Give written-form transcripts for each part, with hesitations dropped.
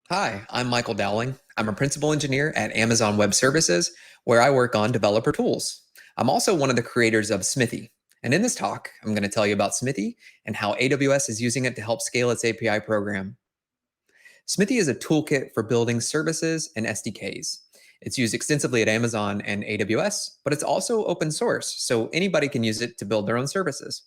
Hi, I'm Michael Dowling. I'm a principal engineer at Amazon Web Services, where I work on developer tools. I'm also one of the creators of Smithy. And in this talk, I'm going to tell you about Smithy and how AWS is using it to help scale its API program. Smithy is a toolkit for building services and SDKs. It's used extensively at Amazon and AWS, but it's also open source, so anybody can use it to build their own services.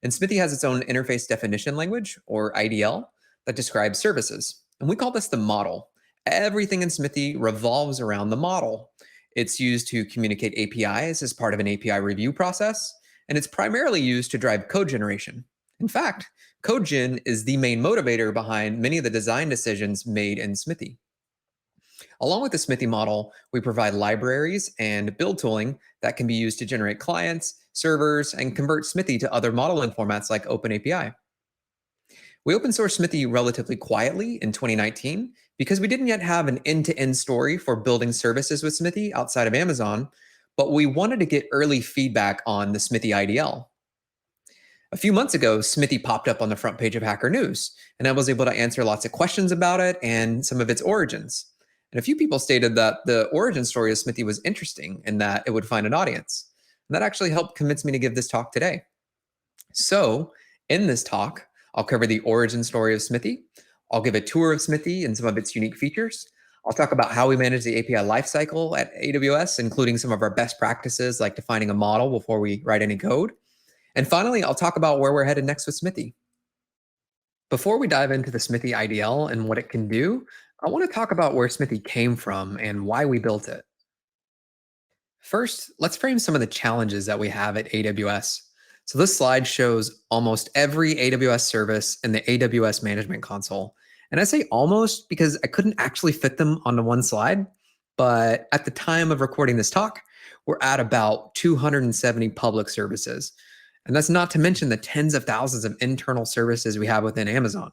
And Smithy has its own interface definition language, or IDL, that describes services. And we call this the model. Everything in Smithy revolves around the model. It's used to communicate APIs as part of an API review process, and it's primarily used to drive code generation. In fact, code gen is the main motivator behind many of the design decisions made in Smithy. Along with the Smithy model, we provide libraries and build tooling that can be used to generate clients, servers, and convert Smithy to other modeling formats like OpenAPI. We open sourced Smithy relatively quietly in 2019 because we didn't yet have an end-to-end story for building services with Smithy outside of Amazon, but we wanted to get early feedback on the Smithy IDL. A few months ago, Smithy popped up on the front page of Hacker News, and I was able to answer lots of questions about it and some of its origins. And a few people stated that the origin story of Smithy was interesting and that it would find an audience. And that actually helped convince me to give this talk today. So, in this talk, I'll cover the origin story of Smithy. I'll give a tour of Smithy and some of its unique features. I'll talk about how we manage the API lifecycle at AWS, including some of our best practices like defining a model before we write any code. And finally, I'll talk about where we're headed next with Smithy. Before we dive into the Smithy IDL and what it can do, I want to talk about where Smithy came from and why we built it. First, let's frame some of the challenges that we have at AWS. So this slide shows almost every AWS service in the AWS Management Console. And I say almost because I couldn't actually fit them onto one slide. But at the time of recording this talk, we're at about 270 public services. And that's not to mention the tens of thousands of internal services we have within Amazon.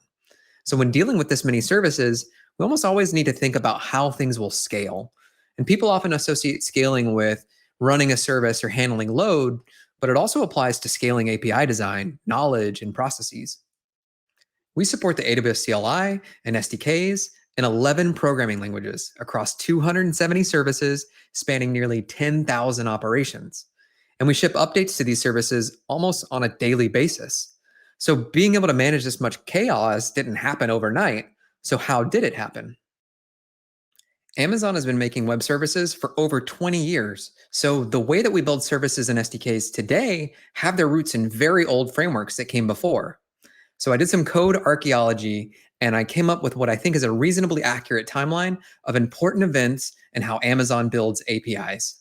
So when dealing with this many services, we almost always need to think about how things will scale. And people often associate scaling with running a service or handling load, but it also applies to scaling API design, knowledge, and processes. We support the AWS CLI and SDKs in 11 programming languages across 270 services spanning nearly 10,000 operations. And we ship updates to these services almost on a daily basis. So being able to manage this much chaos didn't happen overnight. So how did it happen? Amazon has been making web services for over 20 years. So the way that we build services and SDKs today have their roots in very old frameworks that came before. So I did some code archaeology and I came up with what I think is a reasonably accurate timeline of important events and how Amazon builds APIs.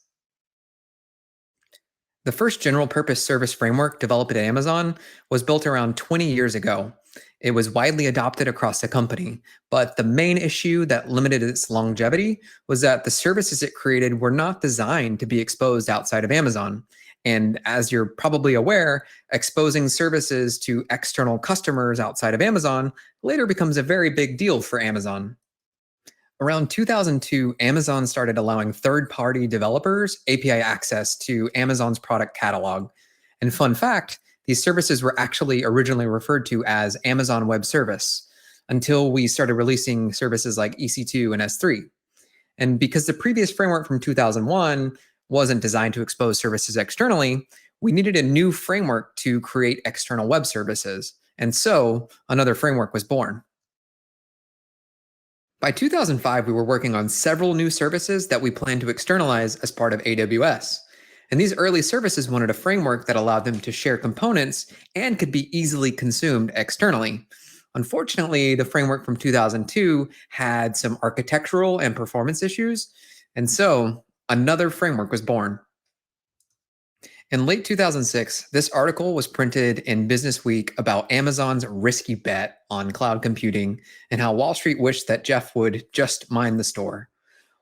The first general purpose service framework developed at Amazon was built around 20 years ago. It was widely adopted across the company, but the main issue that limited its longevity was that the services it created were not designed to be exposed outside of Amazon. And as you're probably aware, exposing services to external customers outside of Amazon later becomes a very big deal for Amazon. Around 2002, Amazon started allowing third-party developers API access to Amazon's product catalog. And fun fact, these services were actually originally referred to as Amazon Web Service until we started releasing services like EC2 and S3. And because the previous framework from 2001 wasn't designed to expose services externally, we needed a new framework to create external web services. And so another framework was born. By 2005, we were working on several new services that we planned to externalize as part of AWS. And these early services wanted a framework that allowed them to share components and could be easily consumed externally. Unfortunately, the framework from 2002 had some architectural and performance issues, and so another framework was born. In late 2006, this article was printed in Business Week about Amazon's risky bet on cloud computing and how Wall Street wished that Jeff would just mind the store.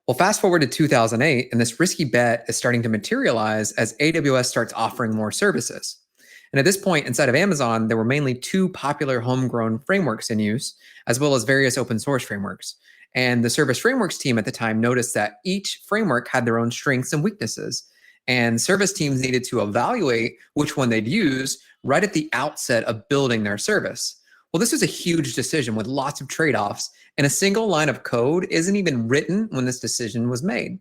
Well, fast forward to 2008, and this risky bet is starting to materialize as AWS starts offering more services. And at this point, inside of Amazon, there were mainly two popular homegrown frameworks in use, as well as various open source frameworks. And the service frameworks team at the time noticed that each framework had their own strengths and weaknesses. And service teams needed to evaluate which one they'd use right at the outset of building their service. Well, this was a huge decision with lots of trade offs, and a single line of code isn't even written when this decision was made.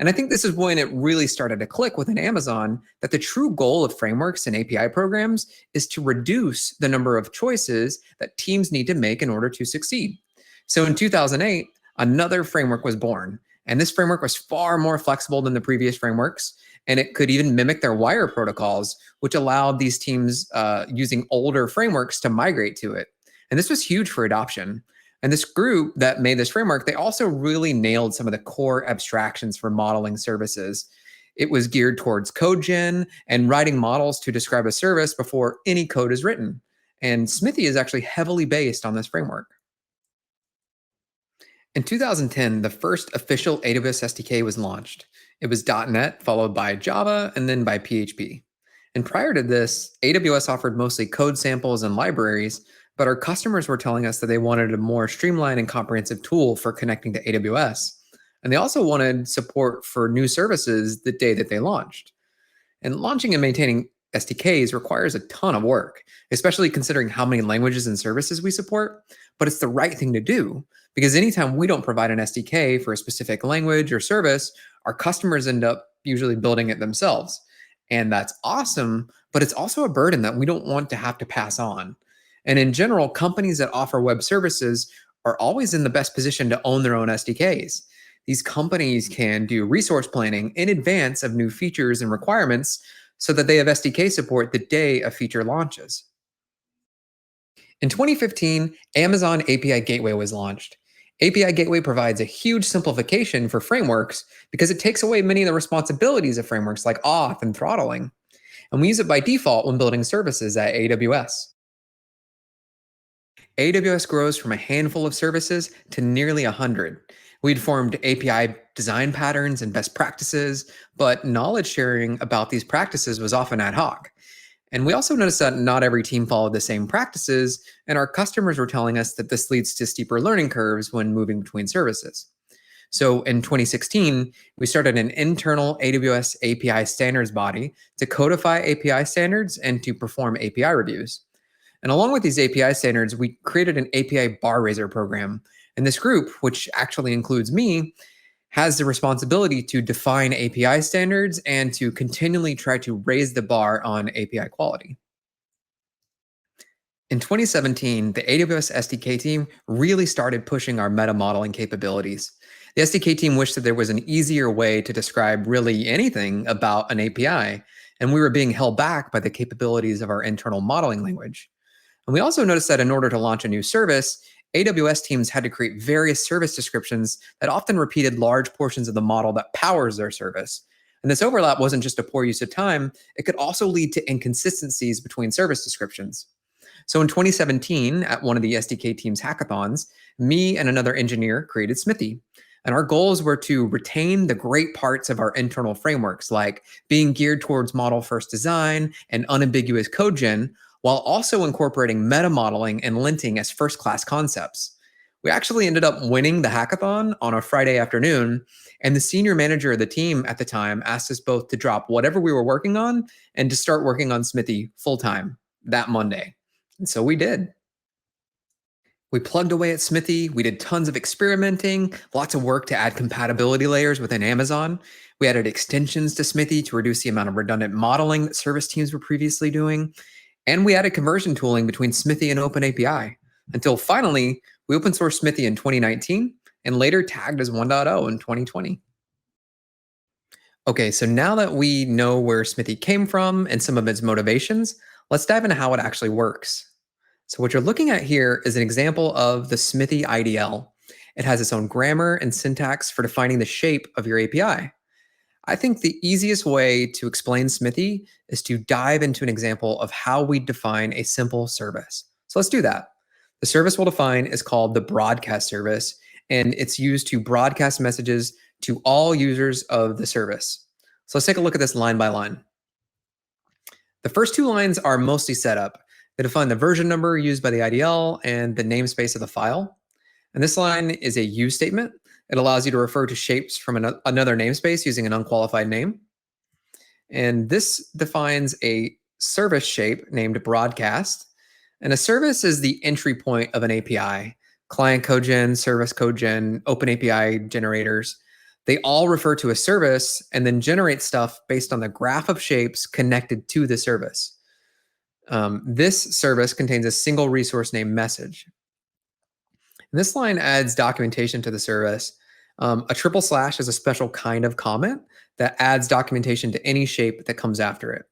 And I think this is when it really started to click within Amazon that the true goal of frameworks and API programs is to reduce the number of choices that teams need to make in order to succeed. So in 2008, another framework was born. And this framework was far more flexible than the previous frameworks. And it could even mimic their wire protocols, which allowed these teams using older frameworks to migrate to it. And this was huge for adoption. And this group that made this framework, they also really nailed some of the core abstractions for modeling services. It was geared towards code gen and writing models to describe a service before any code is written. And Smithy is actually heavily based on this framework. In 2010, the first official AWS SDK was launched. It was .NET, followed by Java, and then by PHP. And prior to this, AWS offered mostly code samples and libraries, but our customers were telling us that they wanted a more streamlined and comprehensive tool for connecting to AWS. And they also wanted support for new services the day that they launched. And launching and maintaining SDKs requires a ton of work, especially considering how many languages and services we support. But it's the right thing to do because anytime we don't provide an SDK for a specific language or service, our customers end up usually building it themselves. And that's awesome, but it's also a burden that we don't want to have to pass on. And in general, companies that offer web services are always in the best position to own their own SDKs. These companies can do resource planning in advance of new features and requirements so that they have SDK support the day a feature launches. In 2015, Amazon API Gateway was launched. API Gateway provides a huge simplification for frameworks because it takes away many of the responsibilities of frameworks like auth and throttling. And we use it by default when building services at AWS. AWS grows from a handful of services to nearly 100. We'd formed API design patterns and best practices, but knowledge sharing about these practices was often ad hoc. And we also noticed that not every team followed the same practices, and our customers were telling us that this leads to steeper learning curves when moving between services. So in 2016, we started an internal AWS API standards body to codify API standards and to perform API reviews. And along with these API standards, we created an API bar raiser program. And this group, which actually includes me, has the responsibility to define API standards and to continually try to raise the bar on API quality. In 2017, the AWS SDK team really started pushing our meta modeling capabilities. The SDK team wished that there was an easier way to describe really anything about an API, and we were being held back by the capabilities of our internal modeling language. And we also noticed that in order to launch a new service, AWS teams had to create various service descriptions that often repeated large portions of the model that powers their service. And this overlap wasn't just a poor use of time, it could also lead to inconsistencies between service descriptions. So in 2017, at one of the SDK team's hackathons, me and another engineer created Smithy. And our goals were to retain the great parts of our internal frameworks, like being geared towards model first design and unambiguous code gen, while also incorporating meta modeling and linting as first class concepts. We actually ended up winning the hackathon on a Friday afternoon, and the senior manager of the team at the time asked us both to drop whatever we were working on and to start working on Smithy full time that Monday. And so we did. We plugged away at Smithy. We did tons of experimenting, lots of work to add compatibility layers within Amazon. We added extensions to Smithy to reduce the amount of redundant modeling that service teams were previously doing. And we added conversion tooling between Smithy and OpenAPI until finally we open sourced Smithy in 2019 and later tagged as 1.0 in 2020. Okay, so now that we know where Smithy came from and some of its motivations, let's dive into how it actually works. So what you're looking at here is an example of the Smithy IDL. It has its own grammar and syntax for defining the shape of your API. I think the easiest way to explain Smithy is to dive into an example of how we define a simple service. So let's do that. The service we'll define is called the broadcast service, and it's used to broadcast messages to all users of the service. So let's take a look at this line by line. The first two lines are mostly setup. They define the version number used by the IDL and the namespace of the file. And this line is a use statement. It allows you to refer to shapes from another namespace using an unqualified name. And this defines a service shape named broadcast. And a service is the entry point of an API. Client codegen, service codegen, open API generators, they all refer to a service and then generate stuff based on the graph of shapes connected to the service. This service contains a single resource named message. And this line adds documentation to the service. A triple slash is a special kind of comment that adds documentation to any shape that comes after it.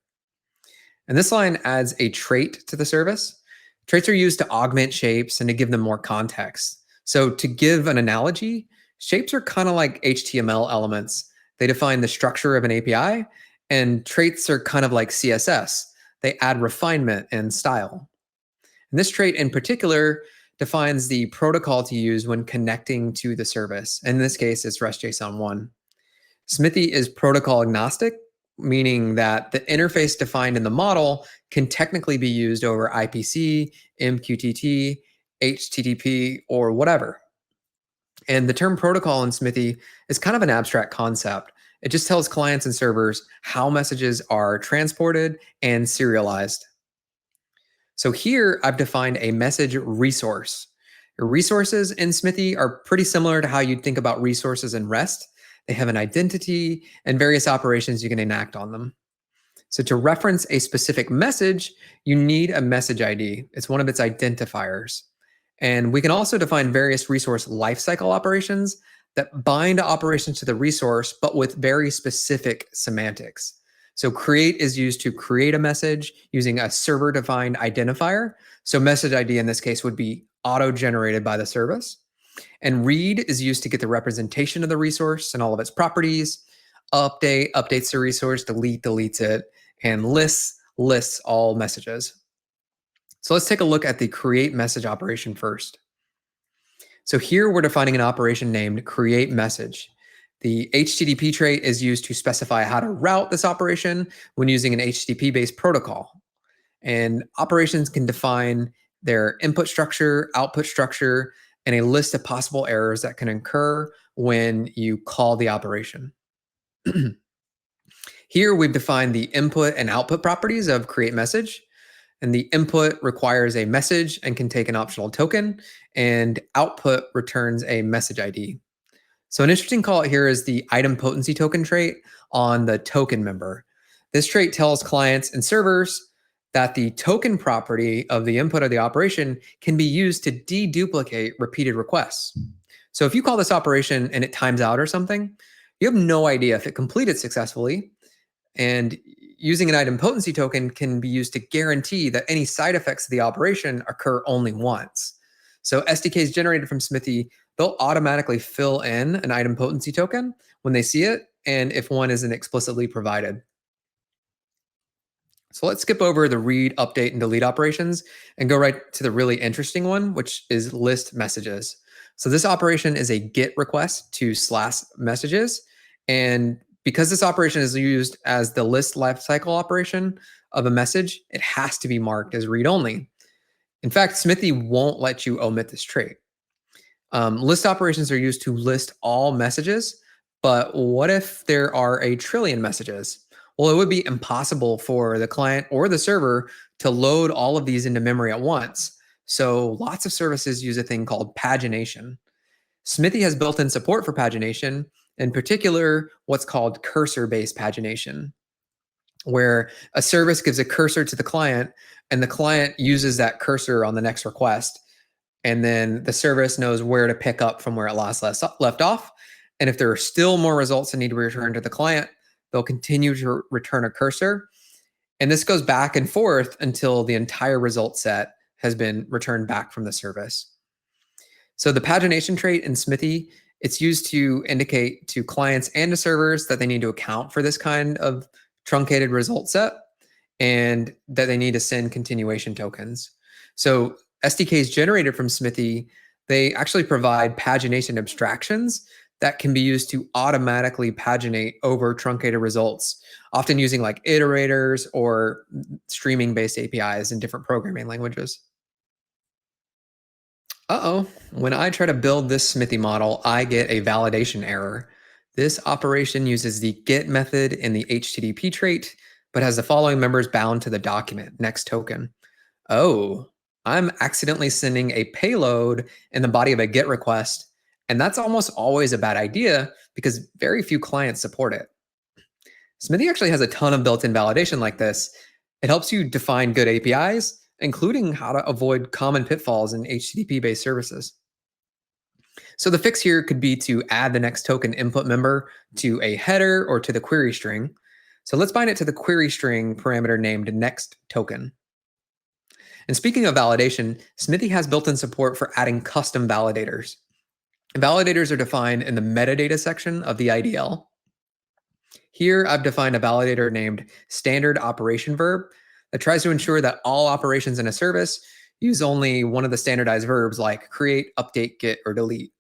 And this line adds a trait to the service. Traits are used to augment shapes and to give them more context. So to give an analogy, shapes are kind of like HTML elements. They define the structure of an API, and traits are kind of like CSS. They add refinement and style. And this trait in particular defines the protocol to use when connecting to the service. In this case, it's REST-JSON 1. Smithy is protocol agnostic, meaning that the interface defined in the model can technically be used over IPC, MQTT, HTTP, or whatever. And the term protocol in Smithy is kind of an abstract concept. It just tells clients and servers how messages are transported and serialized. So here I've defined a message resource. Your resources in Smithy are pretty similar to how you'd think about resources in REST. They have an identity and various operations you can enact on them. So to reference a specific message, you need a message ID. It's one of its identifiers. And we can also define various resource lifecycle operations that bind operations to the resource, but with very specific semantics. So create is used to create a message using a server-defined identifier. So message ID in this case would be auto-generated by the service. And read is used to get the representation of the resource and all of its properties. Update updates the resource, delete deletes it, and lists all messages. So let's take a look at the create message operation first. So here we're defining an operation named create message. The HTTP trait is used to specify how to route this operation when using an HTTP-based protocol. And operations can define their input structure, output structure, and a list of possible errors that can occur when you call the operation. Here we've defined the input and output properties of create message. And the input requires a message and can take an optional token, and output returns a message ID. So an interesting call out here is the item potency token trait on the token member. This trait tells clients and servers that the token property of the input of the operation can be used to deduplicate repeated requests. So if you call this operation and it times out or something, you have no idea if it completed successfully. And using an item potency token can be used to guarantee that any side effects of the operation occur only once. So SDKs generated from Smithy, they'll automatically fill in an item potency token when they see it, and if one isn't explicitly provided. So let's skip over the read, update, and delete operations and go right to the really interesting one, which is list messages. So this operation is a GET request to / messages. And because this operation is used as the list lifecycle operation of a message, it has to be marked as read-only. In fact, Smithy won't let you omit this trait. List operations are used to list all messages, but what if there are a trillion messages? Well, it would be impossible for the client or the server to load all of these into memory at once. So lots of services use a thing called pagination. Smithy has built-in support for pagination, in particular, what's called cursor-based pagination, where a service gives a cursor to the client and the client uses that cursor on the next request. And then the service knows where to pick up from where it last left off. And if there are still more results that need to be returned to the client, they'll continue to return a cursor. And this goes back and forth until the entire result set has been returned back from the service. So the pagination trait in Smithy, it's used to indicate to clients and to servers that they need to account for this kind of truncated result set and that they need to send continuation tokens. So SDKs generated from Smithy, they actually provide pagination abstractions that can be used to automatically paginate over truncated results, often using like iterators or streaming-based APIs in different programming languages. When I try to build this Smithy model, I get a validation error. This operation uses the get method in the HTTP trait, but has the following members bound to the document, next token. Oh, I'm accidentally sending a payload in the body of a GET request, and that's almost always a bad idea because very few clients support it. Smithy actually has a ton of built-in validation like this. It helps you define good APIs, including how to avoid common pitfalls in HTTP-based services. So the fix here could be to add the next token input member to a header or to the query string. So let's bind it to the query string parameter named next token. And speaking of validation, Smithy has built-in support for adding custom validators. Validators are defined in the metadata section of the IDL. Here, I've defined a validator named standard operation verb that tries to ensure that all operations in a service use only one of the standardized verbs like create, update, get, or delete.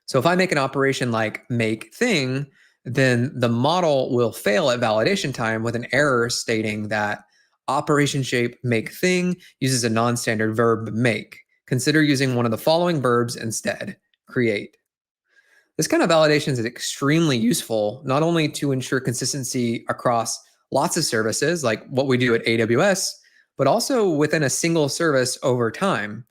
So if I make an operation like make thing, then the model will fail at validation time with an error stating that operation shape make thing uses a non-standard verb make. Consider using one of the following verbs instead, create. This kind of validation is extremely useful, not only to ensure consistency across lots of services like what we do at AWS, but also within a single service over time.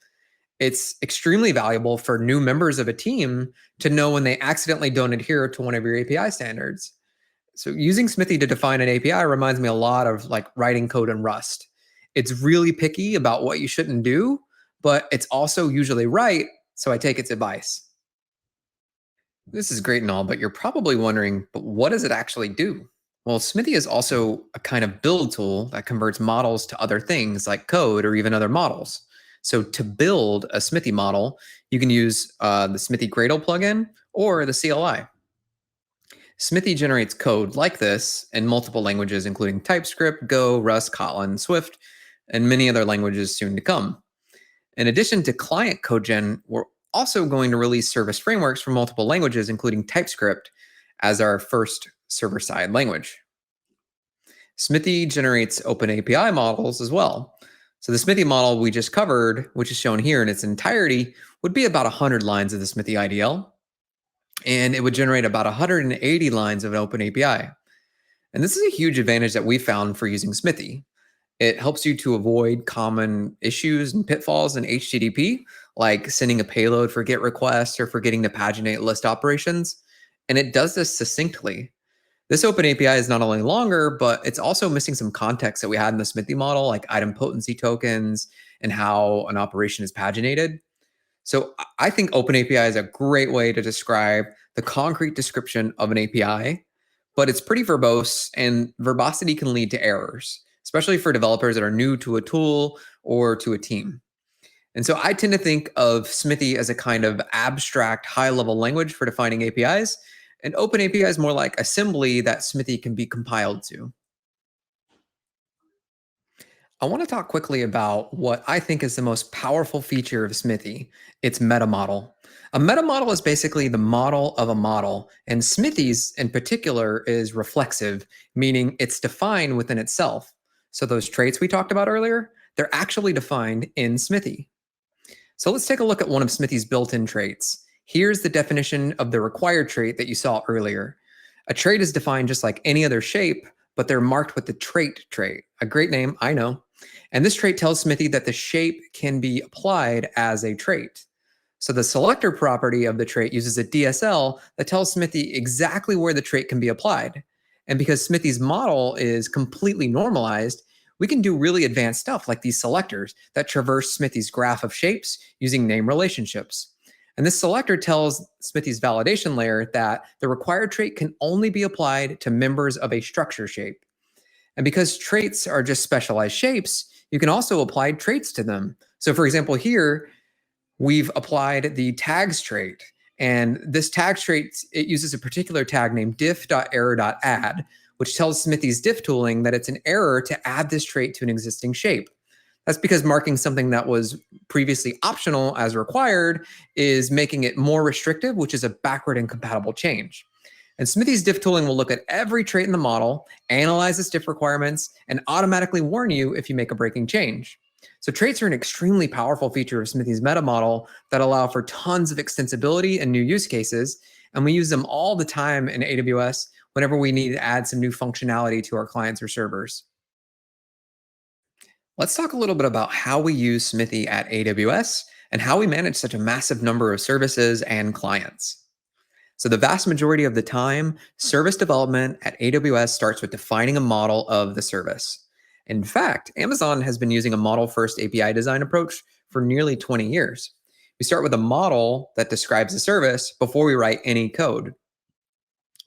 It's extremely valuable for new members of a team to know when they accidentally don't adhere to one of your API standards. So using Smithy to define an API reminds me a lot of like writing code in Rust. It's really picky about what you shouldn't do, but it's also usually right, so I take its advice. This is great and all, but you're probably wondering, but what does it actually do? Well, Smithy is also a kind of build tool that converts models to other things like code or even other models. So to build a Smithy model, you can use the Smithy Gradle plugin or the CLI. Smithy generates code like this in multiple languages, including TypeScript, Go, Rust, Kotlin, Swift, and many other languages soon to come. In addition to client code gen, we're also going to release service frameworks for multiple languages, including TypeScript, as our first server-side language. Smithy generates open API models as well. So the Smithy model we just covered, which is shown here in its entirety, would be about 100 lines of the Smithy IDL, and it would generate about 180 lines of an open API. And this is a huge advantage that we found for using Smithy. It helps you to avoid common issues and pitfalls in HTTP, like sending a payload for GET requests or forgetting to paginate list operations. And it does this succinctly. This open API is not only longer, but it's also missing some context that we had in the Smithy model, like item potency tokens and how an operation is paginated. So I think open API is a great way to describe the concrete description of an API, but it's pretty verbose and verbosity can lead to errors, especially for developers that are new to a tool or to a team. And so I tend to think of Smithy as a kind of abstract high-level language for defining APIs, and open API is more like assembly that Smithy can be compiled to. I want to talk quickly about what I think is the most powerful feature of Smithy. It's Metamodel. A metamodel is basically the model of a model, and Smithy's in particular is reflexive, meaning it's defined within itself. So those traits we talked about earlier, they're actually defined in Smithy. So let's take a look at one of Smithy's built-in traits. Here's the definition of the required trait that you saw earlier. A trait is defined just like any other shape, but they're marked with the trait. A great name, I know. And this trait tells Smithy that the shape can be applied as a trait. So the selector property of the trait uses a DSL that tells Smithy exactly where the trait can be applied. And because Smithy's model is completely normalized, we can do really advanced stuff like these selectors that traverse Smithy's graph of shapes using name relationships. And this selector tells Smithy's validation layer that the required trait can only be applied to members of a structure shape. And because traits are just specialized shapes, you can also apply traits to them. So for example, here, we've applied the tags trait. And this tags trait, it uses a particular tag named diff.error.add, which tells Smithy's diff tooling that it's an error to add this trait to an existing shape. That's because marking something that was previously optional as required is making it more restrictive, which is a backward incompatible change. And Smithy's diff tooling will look at every trait in the model, analyze its diff requirements, and automatically warn you if you make a breaking change. So traits are an extremely powerful feature of Smithy's meta model that allow for tons of extensibility and new use cases. And we use them all the time in AWS whenever we need to add some new functionality to our clients or servers. Let's talk a little bit about how we use Smithy at AWS and how we manage such a massive number of services and clients. So, the vast majority of the time, service development at AWS starts with defining a model of the service. In fact, Amazon has been using a model first API design approach for nearly 20 years. We start with a model that describes the service before we write any code.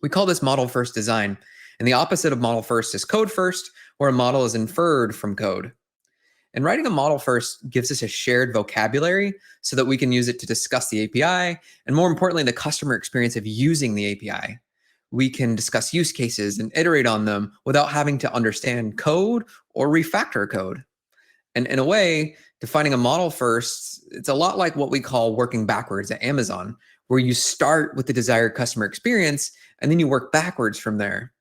We call this model first design. And the opposite of model first is code first, where a model is inferred from code. And writing a model first gives us a shared vocabulary so that we can use it to discuss the API and, more importantly, the customer experience of using the API. We can discuss use cases and iterate on them without having to understand code or refactor code. And in a way, defining a model first, it's a lot like what we call working backwards at Amazon, where you start with the desired customer experience and then you work backwards from there.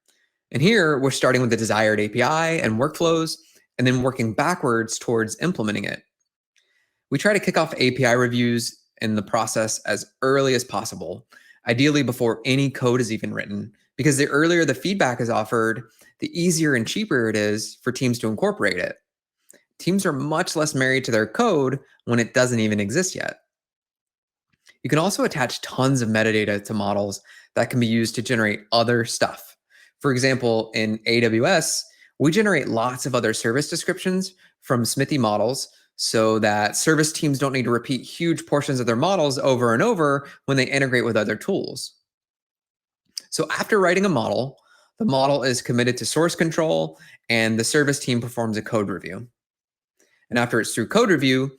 And here we're starting with the desired API and workflows, and then working backwards towards implementing it. We try to kick off API reviews in the process as early as possible, ideally before any code is even written, because the earlier the feedback is offered, the easier and cheaper it is for teams to incorporate it. Teams are much less married to their code when it doesn't even exist yet. You can also attach tons of metadata to models that can be used to generate other stuff. For example, in AWS, we generate lots of other service descriptions from Smithy models so that service teams don't need to repeat huge portions of their models over and over when they integrate with other tools. So after writing a model, the model is committed to source control and the service team performs a code review. And after it's through code review,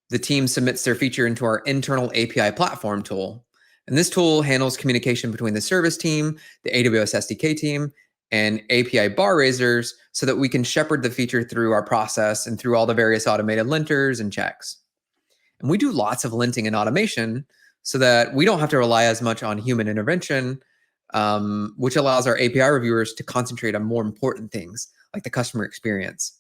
the team submits their feature into our internal API platform tool. And this tool handles communication between the service team, the AWS SDK team, and API bar raisers so that we can shepherd the feature through our process and through all the various automated linters and checks. And we do lots of linting and automation so that we don't have to rely as much on human intervention, which allows our API reviewers to concentrate on more important things like the customer experience.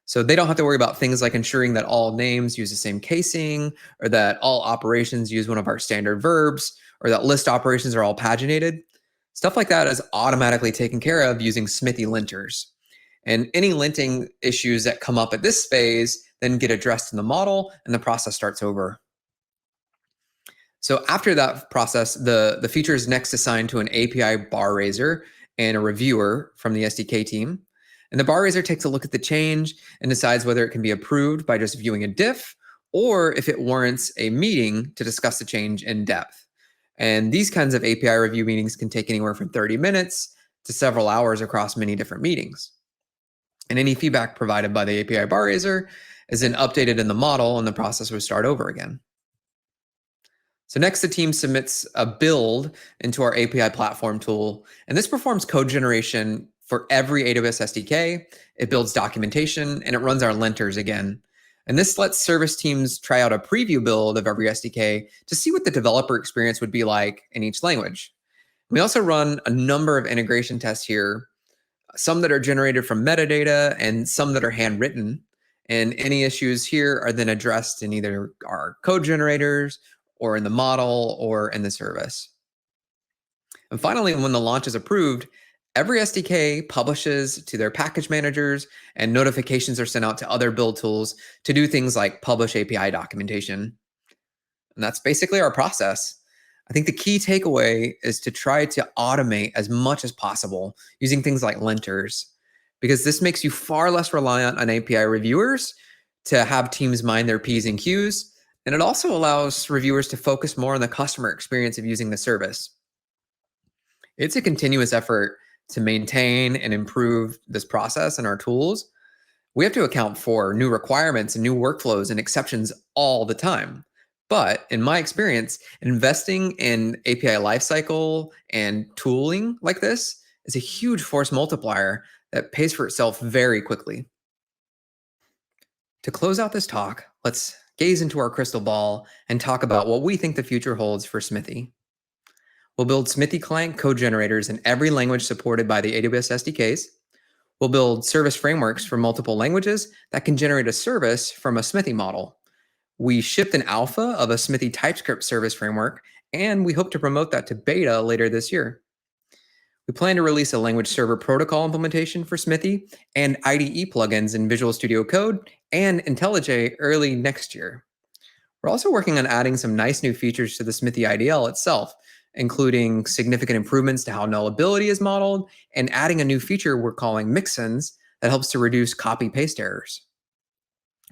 So they don't have to worry about things like ensuring that all names use the same casing, or that all operations use one of our standard verbs, or that list operations are all paginated. Stuff like that is automatically taken care of using Smithy linters. And any linting issues that come up at this phase then get addressed in the model and the process starts over. So after that process, the feature is next assigned to an API bar raiser and a reviewer from the SDK team. And the bar raiser takes a look at the change and decides whether it can be approved by just viewing a diff or if it warrants a meeting to discuss the change in depth. And these kinds of API review meetings can take anywhere from 30 minutes to several hours across many different meetings. And any feedback provided by the API bar raiser is then updated in the model and the process will start over again. So next, the team submits a build into our API platform tool, and this performs code generation for every AWS SDK. It builds documentation, and it runs our linters again. And this lets service teams try out a preview build of every SDK to see what the developer experience would be like in each language. We also run a number of integration tests here, some that are generated from metadata and some that are handwritten. And any issues here are then addressed in either our code generators or in the model or in the service. And finally, when the launch is approved, every SDK publishes to their package managers and notifications are sent out to other build tools to do things like publish API documentation. And that's basically our process. I think the key takeaway is to try to automate as much as possible using things like linters, because this makes you far less reliant on API reviewers to have teams mind their P's and Q's. And it also allows reviewers to focus more on the customer experience of using the service. It's a continuous effort to maintain and improve this process and our tools. We have to account for new requirements and new workflows and exceptions all the time. But in my experience, investing in API lifecycle and tooling like this is a huge force multiplier that pays for itself very quickly. To close out this talk, let's gaze into our crystal ball and talk about what we think the future holds for Smithy. We'll build Smithy client code generators in every language supported by the AWS SDKs. We'll build service frameworks for multiple languages that can generate a service from a Smithy model. We shipped an alpha of a Smithy TypeScript service framework, and we hope to promote that to beta later this year. We plan to release a language server protocol implementation for Smithy and IDE plugins in Visual Studio Code and IntelliJ early next year. We're also working on adding some nice new features to the Smithy IDL itself, including significant improvements to how nullability is modeled and adding a new feature we're calling mixins that helps to reduce copy-paste errors.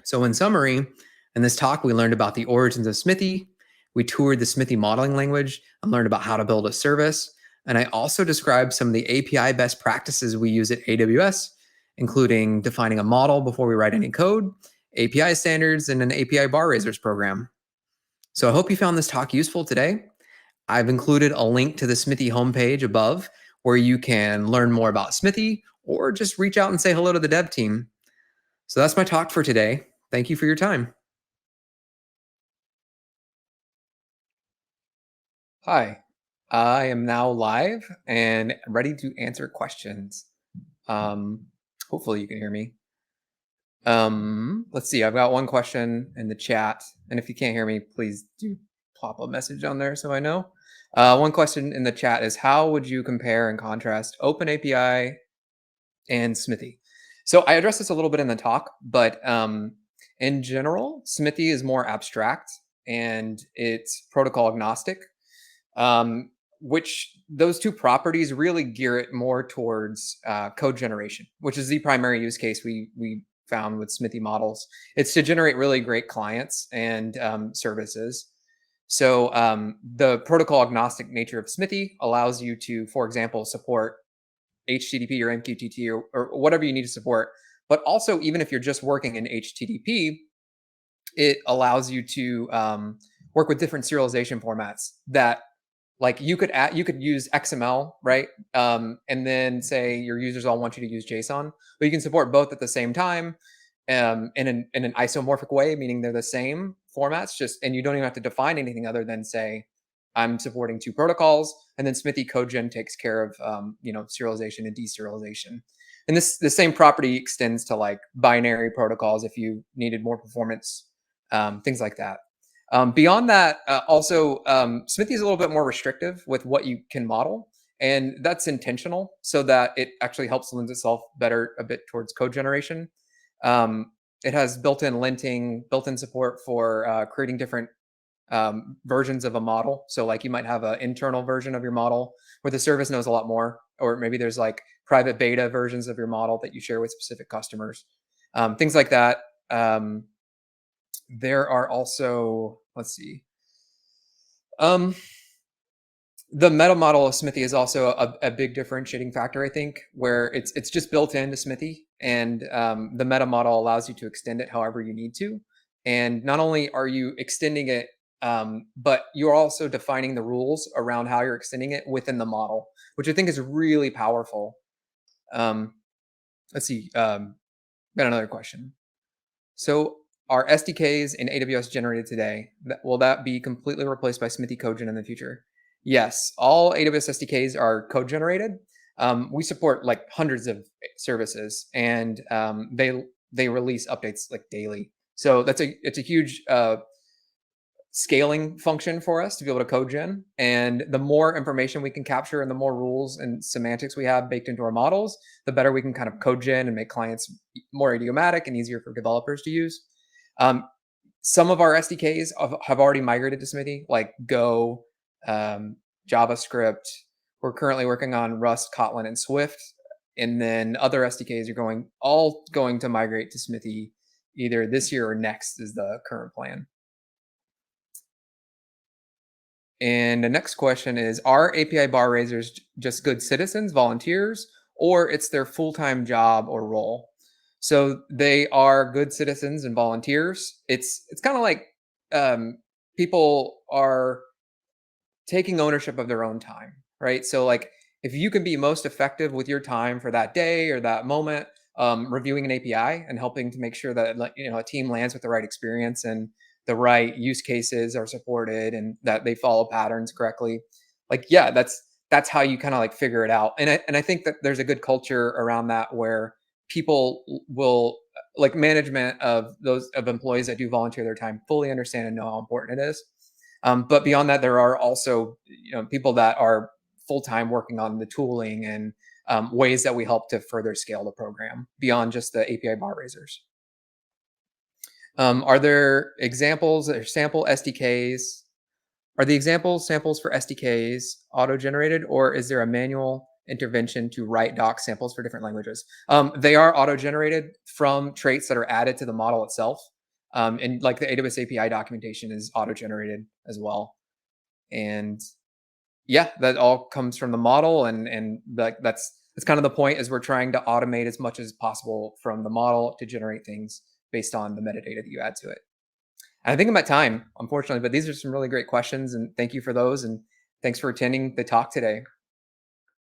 So in summary, in this talk, we learned about the origins of Smithy, we toured the Smithy modeling language and learned about how to build a service, and I also described some of the API best practices we use at AWS, including defining a model before we write any code, API standards, and an API bar raisers program. So I hope you found this talk useful today. I've included a link to the Smithy homepage above where you can learn more about Smithy or just reach out and say hello to the dev team. So that's my talk for today. Thank you for your time. Hi, I am now live and ready to answer questions. Um, Hopefully you can hear me. Let's see. I've got one question in the chat, and if you can't hear me, please do pop a message on there so I know. One question in the chat is, how would you compare and contrast OpenAPI and Smithy? So I addressed this a little bit in the talk, but in general, Smithy is more abstract and it's protocol agnostic, um, which those two properties really gear it more towards code generation, which is the primary use case we found with Smithy models. It's to generate really great clients and services. So the protocol agnostic nature of Smithy allows you to, for example, support HTTP or MQTT or whatever you need to support. But also, even if you're just working in HTTP, it allows you to work with different serialization formats that, like, you could use XML, right? And then say your users all want you to use JSON, but you can support both at the same time, in an isomorphic way, meaning they're the same formats, just, and you don't even have to define anything other than say, I'm supporting two protocols, and then Smithy CodeGen takes care of serialization and deserialization. And the same property extends to like binary protocols if you needed more performance, things like that. Beyond that, also, Smithy is a little bit more restrictive with what you can model, and that's intentional so that it actually helps lend itself better a bit towards code generation. It has built-in linting, built-in support for creating different versions of a model. So like you might have an internal version of your model where the service knows a lot more, or maybe there's like private beta versions of your model that you share with specific customers, things like that. There are also, let's see, um, the Metamodel of Smithy is also a big differentiating factor, I think, where it's just built into Smithy, and the Metamodel allows you to extend it however you need to. And not only are you extending it, but you're also defining the rules around how you're extending it within the model, which I think is really powerful. Um, let's see. Got another question. So are SDKs in AWS generated today? Will that be completely replaced by Smithy CodeGen in the future? Yes, all AWS SDKs are code generated. We support like hundreds of services, and they release updates like daily. So it's a huge scaling function for us to be able to code gen. And the more information we can capture and the more rules and semantics we have baked into our models, the better we can kind of code gen and make clients more idiomatic and easier for developers to use. Some of our SDKs have already migrated to Smithy, like Go, JavaScript. We're currently working on Rust, Kotlin, and Swift. And then other SDKs are all going to migrate to Smithy either this year or next is the current plan. And the next question is, are API bar raisers just good citizens, volunteers, or it's their full-time job or role? So they are good citizens and volunteers. It's kind of like people are taking ownership of their own time, right? So like if you can be most effective with your time for that day or that moment, reviewing an API and helping to make sure that a team lands with the right experience and the right use cases are supported and that they follow patterns correctly. Like, yeah, that's how you kind of like figure it out. And I think that there's a good culture around that where people will, like, management of those of employees that do volunteer their time fully understand and know how important it is. But beyond that, there are also people that are full time working on the tooling and ways that we help to further scale the program beyond just the API bar raisers. Are there examples or sample SDKs? Are the examples samples for SDKs auto-generated, or is there a manual intervention to write doc samples for different languages? They are auto-generated from traits that are added to the model itself. And like the AWS API documentation is auto-generated as well. And yeah, that all comes from the model, and that's kind of the point is we're trying to automate as much as possible from the model to generate things based on the metadata that you add to it. And I think I'm at time, unfortunately, but these are some really great questions, and thank you for those, and thanks for attending the talk today.